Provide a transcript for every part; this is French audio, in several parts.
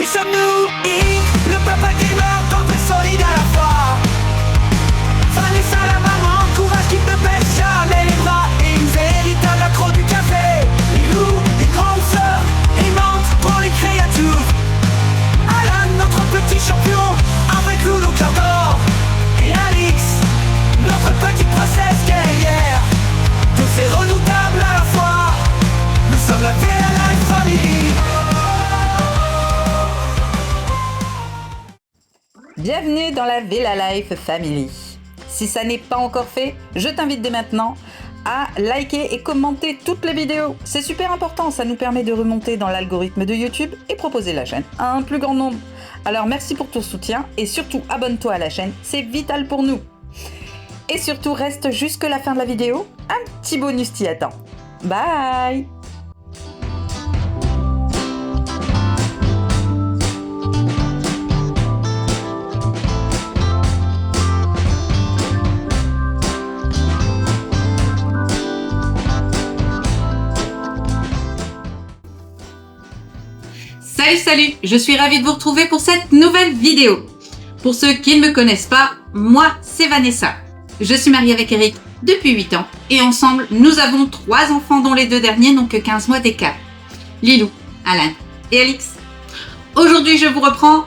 Qui sommes-nous, Inc, le papa gamer, tendre et solide à la fois. Vanessa la maman, courage qui ne baisse jamais les bras. Et une véritable accro du café. Lilou, les grandes sœurs, aimantes pour les créatures. Alan, notre petit champion, avec Loulou Clardor. Et Alix, notre petite princesse guerrière. Tous ces redoutables à la fois. Nous sommes la VA Life Family. Bienvenue dans la Villa Life Family. Si ça n'est pas encore fait, je t'invite dès maintenant à liker et commenter toutes les vidéos. C'est super important, ça nous permet de remonter dans l'algorithme de YouTube et proposer la chaîne à un plus grand nombre. Alors merci pour ton soutien et surtout abonne-toi à la chaîne, c'est vital pour nous. Et surtout reste jusque la fin de la vidéo, un petit bonus t'y attend. Bye! Salut, je suis ravie de vous retrouver pour cette nouvelle vidéo. Pour ceux qui ne me connaissent pas, moi c'est Vanessa. Je suis mariée avec Eric depuis 8 ans et ensemble nous avons 3 enfants dont les 2 derniers n'ont que 15 mois d'écart. Lilou, Alan et Alix. Aujourd'hui je vous reprends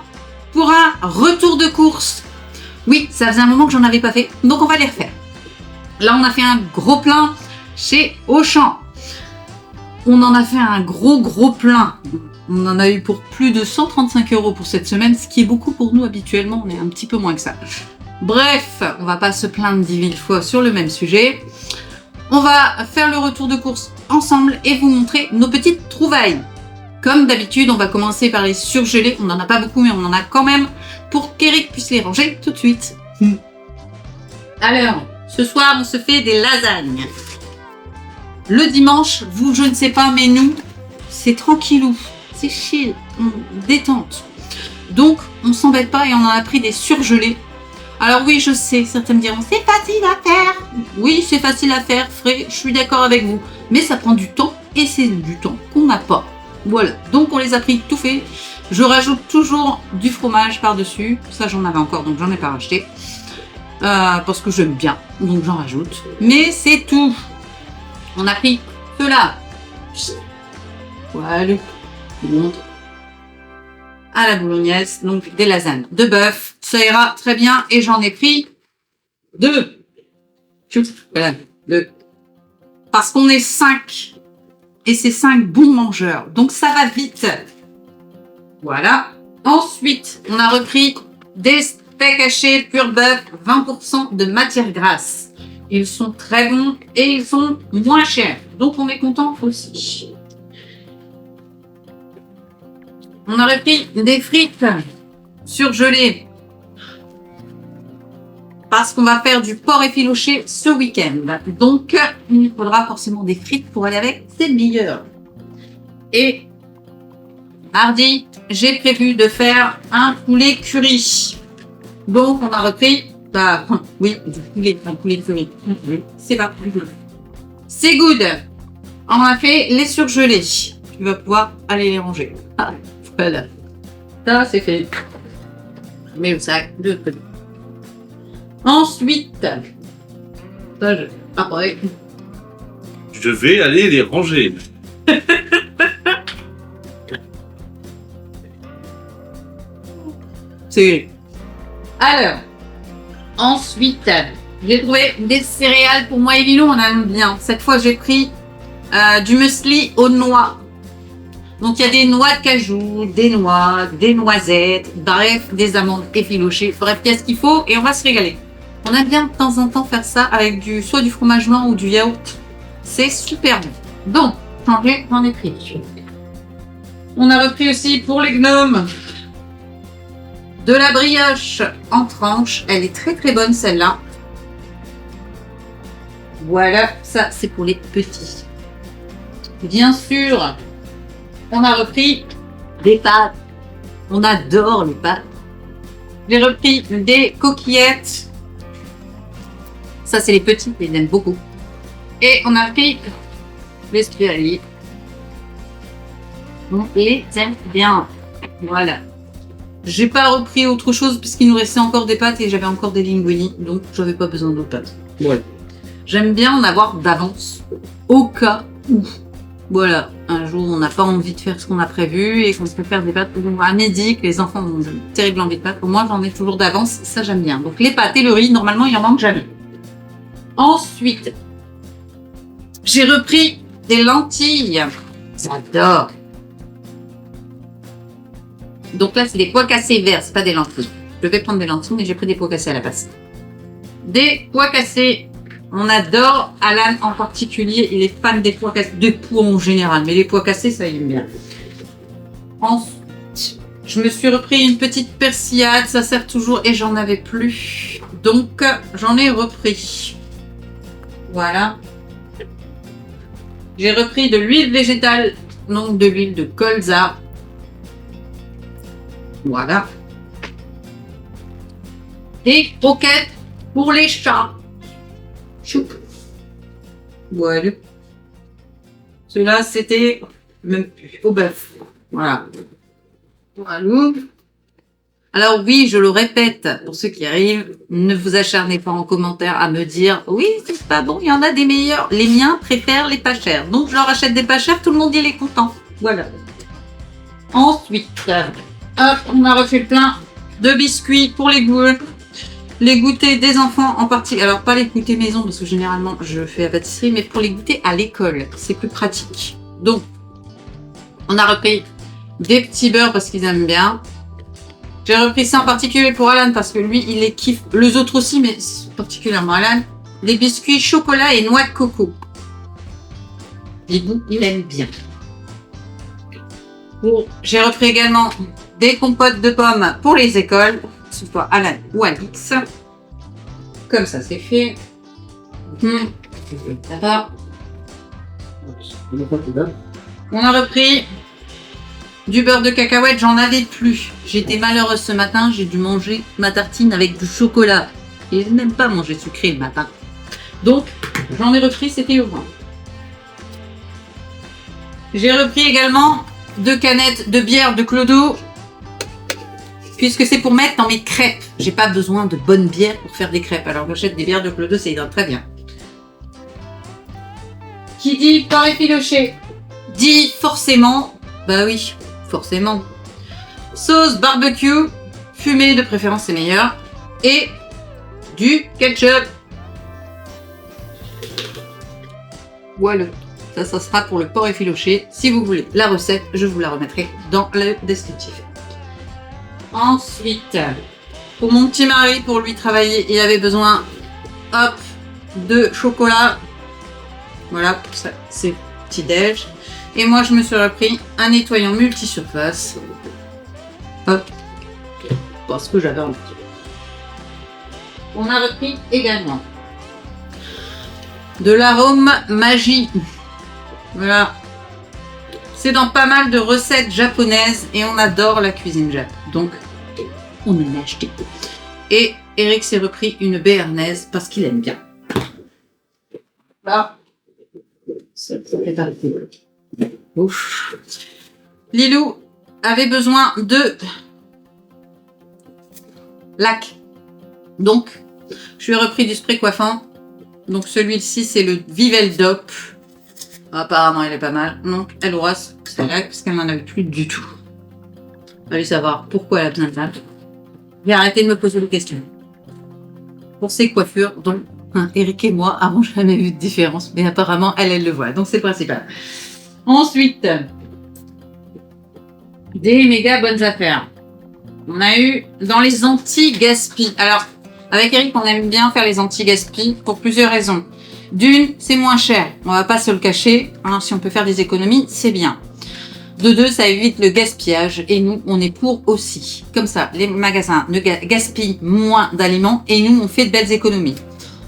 pour un retour de course. Oui, ça faisait un moment que j'en avais pas fait, donc on va les refaire. Là on a fait un gros plein chez Auchan. On en a fait un gros plein. On en a eu pour plus de 135 € pour cette semaine, ce qui est beaucoup pour nous habituellement, on est un petit peu moins que ça. Bref, on va pas se plaindre 10 000 fois sur le même sujet. On va faire le retour de course ensemble et vous montrer nos petites trouvailles. Comme d'habitude, on va commencer par les surgelés. On n'en a pas beaucoup, mais on en a quand même pour qu'Eric puisse les ranger tout de suite. Alors, ce soir, on se fait des lasagnes. Le dimanche, vous, je ne sais pas, mais nous, c'est tranquillou. C'est chill, détente. Donc, on s'embête pas et on en a pris des surgelés. Alors oui, je sais, certains me diront, c'est facile à faire. Oui, c'est facile à faire, frais, je suis d'accord avec vous. Mais ça prend du temps et c'est du temps qu'on n'a pas. Voilà, donc on les a pris tout fait. Je rajoute toujours du fromage par-dessus. Ça, j'en avais encore, donc j'en ai pas racheté. Parce que j'aime bien, donc j'en rajoute. Mais c'est tout. On a pris cela. Voilà. À la bolognaise, donc des lasagnes de bœuf, ça ira très bien et j'en ai pris 2. Voilà, 2. Parce qu'on est 5 et c'est 5 bons mangeurs, donc ça va vite. Voilà. Ensuite, on a repris des steaks hachés pur bœuf, 20% de matière grasse. Ils sont très bons et ils sont moins chers, donc on est content aussi. On aurait pris des frites surgelées parce qu'on va faire du porc effiloché ce week-end. Donc, il nous faudra forcément des frites pour aller avec, c'est meilleur. Et mardi, j'ai prévu de faire un poulet curry. Donc, on a repris, oui, un poulet curry. C'est pas plus. C'est good. On a fait les surgelés. Tu vas pouvoir aller les ranger. Voilà. Ça, c'est fait. Mais au sac de côté. Ensuite, après, je vais aller les ranger. c'est. Alors, ensuite, j'ai trouvé des céréales pour moi et Lilou. On aime bien. Cette fois, j'ai pris du muesli aux noix. Donc, il y a des noix de cajou, des noix, des noisettes, bref, des amandes effilochées. Bref, il y a ce qu'il faut et on va se régaler. On aime bien de temps en temps faire ça avec soit du fromage blanc ou du yaourt. C'est super bon. Donc, j'en ai pris. On a repris aussi pour les gnomes de la brioche en tranches. Elle est très très bonne celle-là. Voilà, ça c'est pour les petits. Bien sûr, on a repris des pâtes. On adore les pâtes. J'ai repris des coquillettes. Ça, c'est les petits, ils aiment beaucoup. Et on a pris les spirali. On les aime bien. Voilà. J'ai pas repris autre chose puisqu'il nous restait encore des pâtes et j'avais encore des linguini, donc j'avais pas besoin d'autres pâtes. Voilà. J'aime bien en avoir d'avance au cas où. Voilà, un jour on n'a pas envie de faire ce qu'on a prévu et qu'on se fait faire des pâtes à midi, que les enfants ont une terrible envie de pâtes. Pour moi, j'en ai toujours d'avance, ça j'aime bien. Donc les pâtes et le riz, normalement, il en manque jamais. Ensuite, j'ai repris des lentilles. J'adore. Donc là, c'est des pois cassés verts, c'est pas des lentilles. Je vais prendre des lentilles, mais j'ai pris des pois cassés à la base. Des pois cassés. On adore, Alan en particulier, il est fan des pois cassés, des pois en général, mais les pois cassés, ça il aime bien. Ensuite, je me suis repris une petite persillade, ça sert toujours et j'en avais plus. Donc, j'en ai repris. Voilà. J'ai repris de l'huile végétale, donc de l'huile de colza. Voilà. Des croquettes pour les chats. Choup. Voilà. Cela c'était même plus au bœuf. Voilà. Voilà. Alors oui, je le répète, pour ceux qui arrivent, ne vous acharnez pas en commentaire à me dire « Oui, c'est pas bon, il y en a des meilleurs. Les miens préfèrent les pas chers. Donc je leur achète des pas chers, tout le monde il est content. » Voilà. Ensuite, hop, on a refait le plein de biscuits pour les goûts. Les goûters des enfants en partie, alors pas les goûters maison parce que généralement je fais la pâtisserie, mais pour les goûters à l'école, c'est plus pratique. Donc, on a repris des petits beurres parce qu'ils aiment bien. J'ai repris ça en particulier pour Alan parce que lui, il les kiffe. Les autres aussi, mais particulièrement Alan. Des biscuits chocolat et noix de coco. Les goûts, il aime bien. Bon, j'ai repris également des compotes de pommes pour les écoles. Soit Alan ou Alix. Comme ça, c'est fait. Ça va. On a repris du beurre de cacahuète. J'en avais plus. J'étais malheureuse ce matin. J'ai dû manger ma tartine avec du chocolat. Et je n'aime pas manger sucré le matin. Donc, j'en ai repris. C'était urgent. J'ai repris également 2 canettes de bière de Clodo. Puisque c'est pour mettre dans mes crêpes. J'ai pas besoin de bonnes bières pour faire des crêpes. Alors j'achète des bières de Clodo, ça ira très bien. Qui dit porc effiloché dit forcément, bah oui, forcément, sauce barbecue, fumée de préférence c'est meilleur, et du ketchup. Voilà, ça sera pour le porc effiloché. Si vous voulez la recette, je vous la remettrai dans le descriptif. Ensuite, pour mon petit mari, pour lui travailler, il avait besoin, hop, de chocolat. Voilà, ça c'est petit déj. Et moi, je me suis repris un nettoyant multi-surface. Hop, parce que j'avais envie. On a repris également de l'arôme magie. Voilà. C'est dans pas mal de recettes japonaises et on adore la cuisine japonaise. Donc, on en a acheté. Et Eric s'est repris une béarnaise parce qu'il aime bien. Là, ça fait partie. Ouf. Lilou avait besoin de lac. Donc, je lui ai repris du spray coiffant. Donc, celui-ci, c'est le Viveldop. Apparemment, il est pas mal. Donc, elle rose, c'est lac parce qu'elle n'en avait plus du tout. Allez savoir pourquoi elle a besoin de lac. J'ai arrêté de me poser des questions. Pour ses coiffures, donc, Eric et moi avons jamais vu de différence. Mais apparemment, elle le voit. Donc, c'est le principal. Ensuite, des méga bonnes affaires. On a eu dans les anti-gaspi. Alors, avec Eric, on aime bien faire les anti-gaspi pour plusieurs raisons. D'une, c'est moins cher. On va pas se le cacher. Hein, si on peut faire des économies, c'est bien. De 2, ça évite le gaspillage. Et nous, on est pour aussi. Comme ça, les magasins ne gaspillent moins d'aliments. Et nous, on fait de belles économies.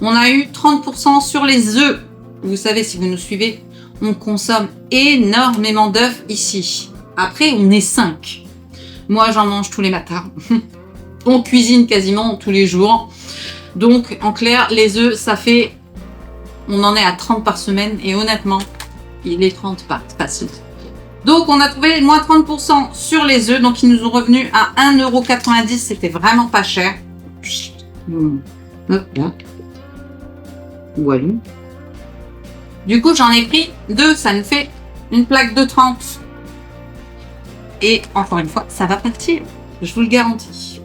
On a eu 30% sur les œufs. Vous savez, si vous nous suivez, on consomme énormément d'œufs ici. Après, on est 5. Moi, j'en mange tous les matins. On cuisine quasiment tous les jours. Donc, en clair, les œufs, ça fait... On en est à 30 par semaine. Et honnêtement, les 30 passent. Donc on a trouvé moins 30% sur les œufs, donc ils nous ont revenu à 1,90 €, c'était vraiment pas cher. Hop là. Voilà. Du coup j'en ai pris 2, ça nous fait une plaque de 30. Et encore une fois, ça va partir, je vous le garantis.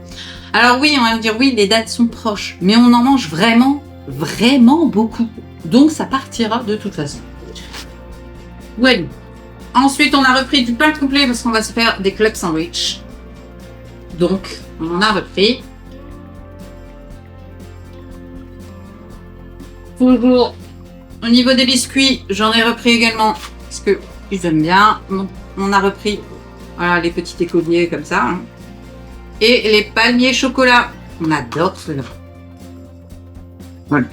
Alors oui, on va me dire oui, les dates sont proches, mais on en mange vraiment, vraiment beaucoup. Donc ça partira de toute façon. Voilà. Ensuite, on a repris du pain complet parce qu'on va se faire des club sandwich. Donc, on a repris. Toujours au niveau des biscuits, j'en ai repris également parce que ils aiment bien. Donc, on a repris voilà, les petits écoliers comme ça. Hein. Et les palmiers chocolat. On adore cela. Voilà.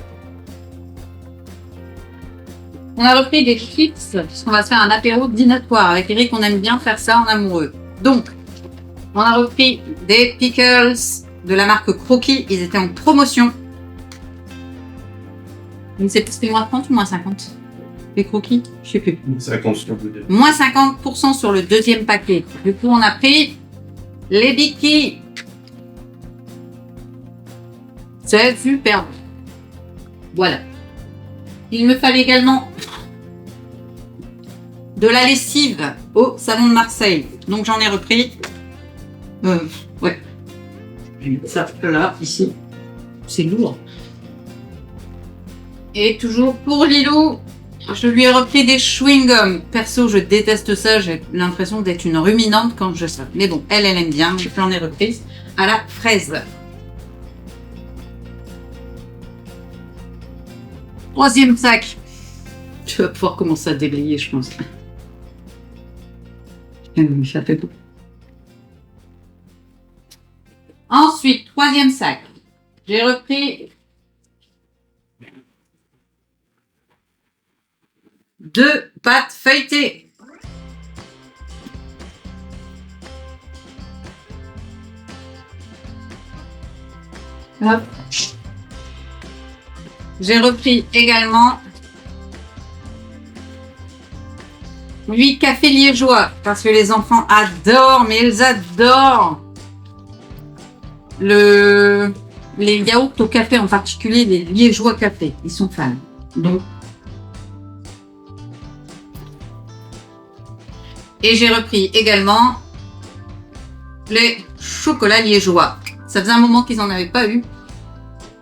On a repris des chips, puisqu'on va se faire un apéro dînatoire. Avec Eric, on aime bien faire ça en amoureux. Donc, on a repris des pickles de la marque Croquis. Ils étaient en promotion. Je ne sais plus si c'était moins 30 ou moins 50. Les croquis, je sais plus. 50 sur le deuxième. Moins 50% sur le deuxième paquet. Du coup, on a pris les Biki. C'est super bon. Voilà. Il me fallait également de la lessive au savon de Marseille. Donc j'en ai repris. Ouais. Ça là, ici. C'est lourd. Et toujours pour Lilou, je lui ai repris des chewing-gums. Perso, je déteste ça. J'ai l'impression d'être une ruminante quand je sais. Mais bon, elle aime bien. J'en ai repris à la fraise. Troisième sac. Tu vas pouvoir commencer à déblayer, je pense. Ça fait tout. Ensuite, troisième sac. J'ai repris 2 pâtes feuilletées. Hop. J'ai repris également 8 cafés liégeois parce que les enfants adorent, mais ils adorent les yaourts au café, en particulier les liégeois café. Ils sont fans. Donc. Et j'ai repris également les chocolats liégeois. Ça faisait un moment qu'ils n'en avaient pas eu.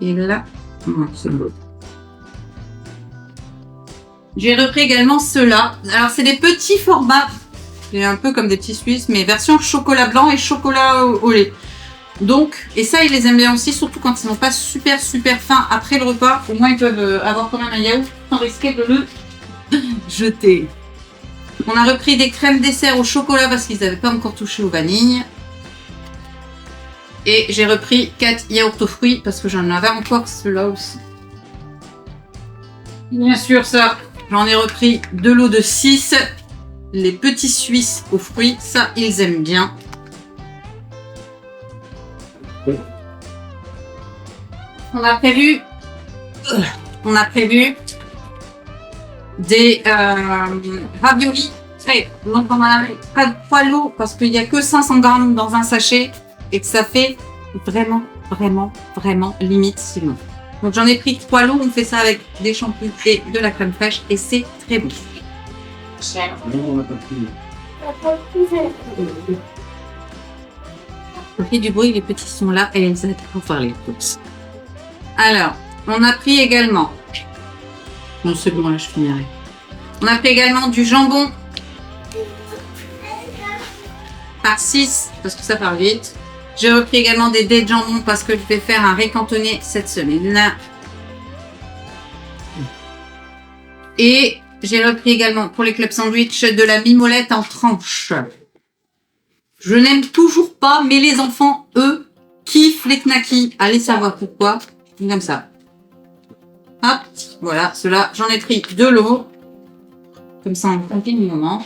Et là, c'est beau. J'ai repris également ceux-là. Alors, c'est des petits formats. C'est un peu comme des petits Suisses, mais version chocolat blanc et chocolat au lait. Donc, et ça, ils les aiment bien aussi, surtout quand ils n'ont pas super faim après le repas. Au moins, ils peuvent avoir quand même un yaourt sans risquer de le jeter. On a repris des crèmes dessert au chocolat parce qu'ils n'avaient pas encore touché aux vanilles. Et j'ai repris 4 yaourts aux fruits parce que j'en avais encore ceux-là aussi. Bien sûr, ça. J'en ai repris de l'eau de 6, les petits Suisses aux fruits, ça ils aiment bien. On a prévu des raviolis faits. Donc on a pas de poids lourd parce qu'il n'y a que 500 grammes dans un sachet et que ça fait vraiment limite sinon. Donc j'en ai pris 3 lots, on fait ça avec des champignons et de la crème fraîche et c'est très bon. Non, on n'a pas pris. Ça fait du bruit, les petits sont là et ils aident pour faire les courses. Alors, on a pris également... Non, c'est bon, là je finirai. On a pris également du jambon par 6 parce que ça part vite. J'ai repris également des dés de jambon parce que je vais faire un récantonné cette semaine. Et j'ai repris également pour les clubs sandwich de la mimolette en tranches. Je n'aime toujours pas, mais les enfants, eux, kiffent les knackis. Allez savoir pourquoi. Comme ça. Hop, voilà, ceux-là, j'en ai pris 2 lots. Comme ça, on continue un moment.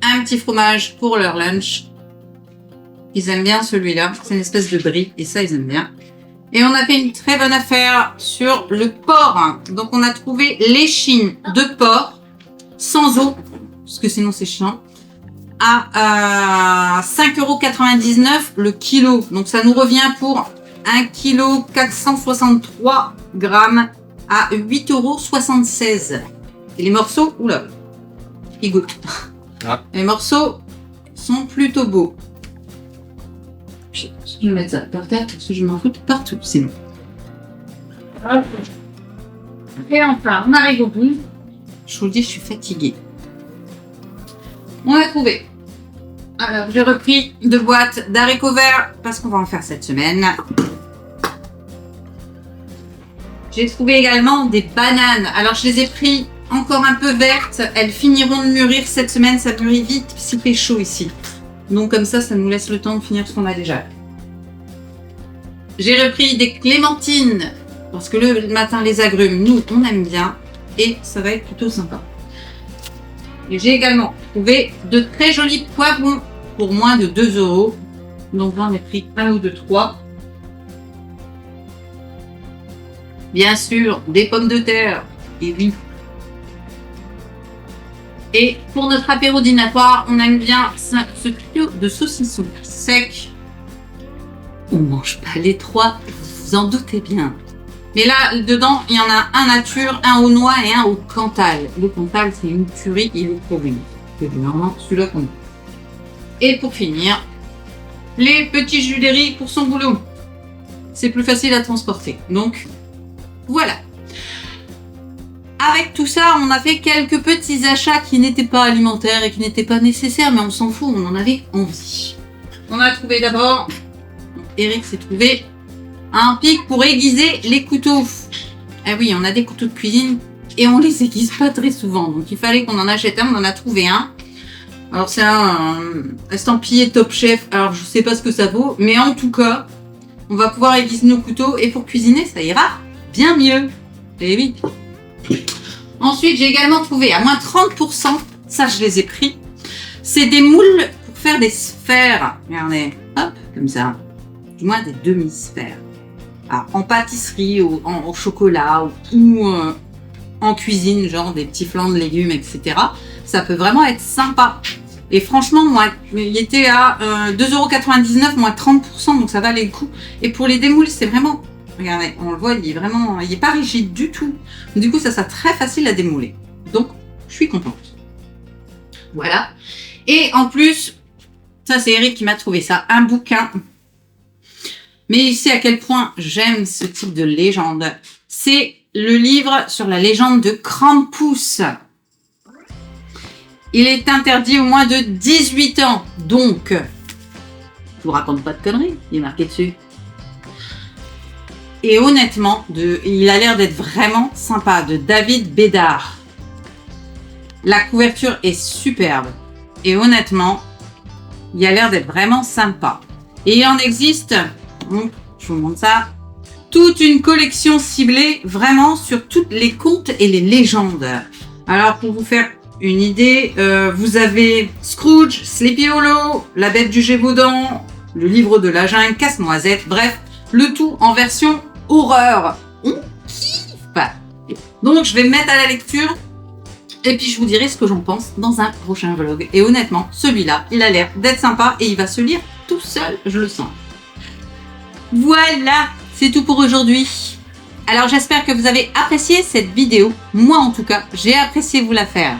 Un petit fromage pour leur lunch. Ils aiment bien celui-là. C'est une espèce de brie et ça, ils aiment bien. Et on a fait une très bonne affaire sur le porc. Donc on a trouvé l'échine de porc sans eau, parce que sinon c'est chiant, à 5,99 € le kilo. Donc ça nous revient pour 1 kg 463 grammes à 8,76 €. Et les morceaux, oula, ils goûtent. Ah. Les morceaux sont plutôt beaux. Je vais mettre ça par terre parce que je m'en fous partout sinon. Et enfin, on arrive au bout. Je vous le dis, je suis fatiguée. On a trouvé. Alors, j'ai repris 2 boîtes d'haricots verts parce qu'on va en faire cette semaine. J'ai trouvé également des bananes. Alors, je les ai pris encore un peu vertes. Elles finiront de mûrir cette semaine. Ça mûrit vite s'il fait chaud ici. Donc, comme ça nous laisse le temps de finir ce qu'on a déjà. J'ai repris des clémentines parce que le matin, les agrumes, nous, on aime bien. Et ça va être plutôt sympa. Et j'ai également trouvé de très jolis poivrons pour moins de 2 €. Donc là, on a pris 1 ou 2, 3. Bien sûr, des pommes de terre. Et oui. Et pour notre apéro dînatoire, on aime bien ce trio de saucissons secs. On mange pas les 3, vous vous en doutez bien. Mais là, dedans, il y en a un nature, un aux noix et un au Cantal. Le Cantal, c'est une tuerie, il est trop bon. C'est vraiment celui-là qu'on a. Et pour finir, les petits jus de riz pour son boulot. C'est plus facile à transporter. Donc, voilà. Avec tout ça, on a fait quelques petits achats qui n'étaient pas alimentaires et qui n'étaient pas nécessaires, mais on s'en fout, on en avait envie. On a trouvé d'abord, Eric s'est trouvé un pic pour aiguiser les couteaux. Ah oui, on a des couteaux de cuisine et on les aiguise pas très souvent. Donc il fallait qu'on en achète un, on en a trouvé un. Alors c'est un estampillé Top Chef. Alors je sais pas ce que ça vaut, mais en tout cas, on va pouvoir aiguiser nos couteaux et pour cuisiner, ça ira bien mieux. Et oui. Ensuite, j'ai également trouvé à moins 30%, ça je les ai pris. C'est des moules pour faire des sphères. Regardez, hop, comme ça. Du moins des demi-sphères. Alors, en pâtisserie, en chocolat ou en cuisine, genre des petits flancs de légumes, etc. Ça peut vraiment être sympa. Et franchement, moi, il était à 2,99 €, moins 30%, donc ça valait le coup. Et pour les démoules, c'est vraiment, regardez, on le voit, il est pas rigide du tout. Du coup, ça sera très facile à démouler. Donc, je suis contente. Voilà. Et en plus, ça c'est Eric qui m'a trouvé ça, un bouquin. Mais il sait à quel point j'aime ce type de légende. C'est le livre sur la légende de Krampus. Il est interdit au moins de 18 ans. Donc, je vous raconte pas de conneries, il est marqué dessus. Et honnêtement, il a l'air d'être vraiment sympa, de David Bédard. La couverture est superbe. Et honnêtement, il a l'air d'être vraiment sympa. Et il en existe, je vous montre ça, toute une collection ciblée vraiment sur tous les contes et les légendes. Alors pour vous faire une idée, vous avez Scrooge, Sleepy Hollow, La Bête du Gévaudan, Le Livre de la Jungle, Casse-Noisette, bref, le tout en version horreur. On kiffe. Donc je vais me mettre à la lecture et puis je vous dirai ce que j'en pense dans un prochain vlog. Et honnêtement, celui-là, il a l'air d'être sympa et il va se lire tout seul, je le sens. Voilà, c'est tout pour aujourd'hui. Alors j'espère que vous avez apprécié cette vidéo. Moi en tout cas, j'ai apprécié vous la faire.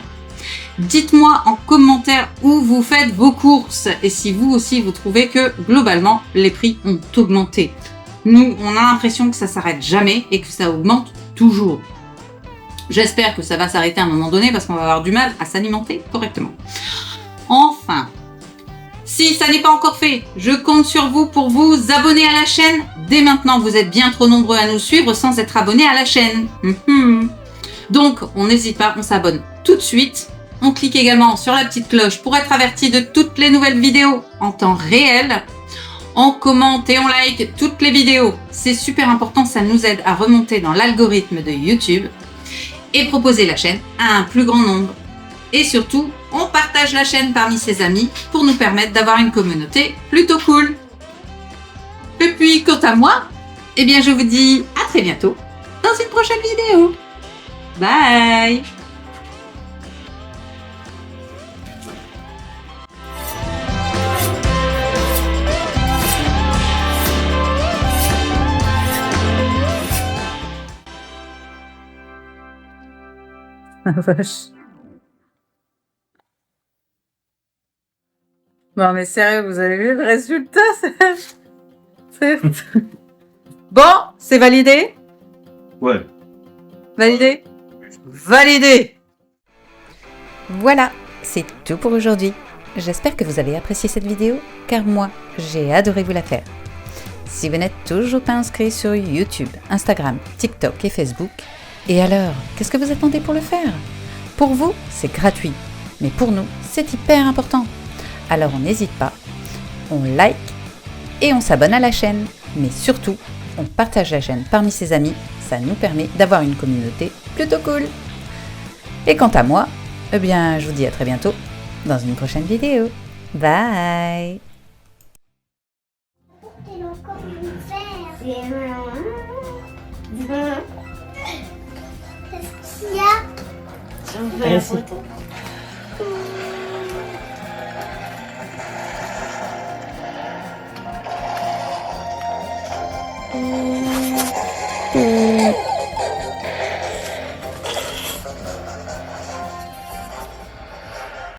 Dites-moi en commentaire où vous faites vos courses et si vous aussi vous trouvez que globalement les prix ont augmenté. Nous, on a l'impression que ça s'arrête jamais et que ça augmente toujours. J'espère que ça va s'arrêter à un moment donné parce qu'on va avoir du mal à s'alimenter correctement. Enfin, si ça n'est pas encore fait, je compte sur vous pour vous abonner à la chaîne. Dès maintenant, vous êtes bien trop nombreux à nous suivre sans être abonnés à la chaîne. Donc, on n'hésite pas, on s'abonne tout de suite. On clique également sur la petite cloche pour être averti de toutes les nouvelles vidéos en temps réel. On commente et on like toutes les vidéos. C'est super important, ça nous aide à remonter dans l'algorithme de YouTube et proposer la chaîne à un plus grand nombre. Et surtout, on partage la chaîne parmi ses amis pour nous permettre d'avoir une communauté plutôt cool. Et puis, quant à moi, Eh bien, je vous dis à très bientôt dans une prochaine vidéo. Bye. Vache. Non mais sérieux, vous avez vu le résultat? C'est- Bon, c'est validé? Ouais. Validé? Validé! Voilà, c'est tout pour aujourd'hui. J'espère que vous avez apprécié cette vidéo, car moi, j'ai adoré vous la faire. Si vous n'êtes toujours pas inscrit sur YouTube, Instagram, TikTok et Facebook, et alors, qu'est-ce que vous attendez pour le faire? Pour vous, c'est gratuit, mais pour nous, c'est hyper important. Alors on n'hésite pas, on like et on s'abonne à la chaîne, mais surtout, on partage la chaîne parmi ses amis, ça nous permet d'avoir une communauté plutôt cool. Et quant à moi, eh bien, je vous dis à très bientôt dans une prochaine vidéo. Bye! Qu'est-ce qu'il y a? On fait la photo.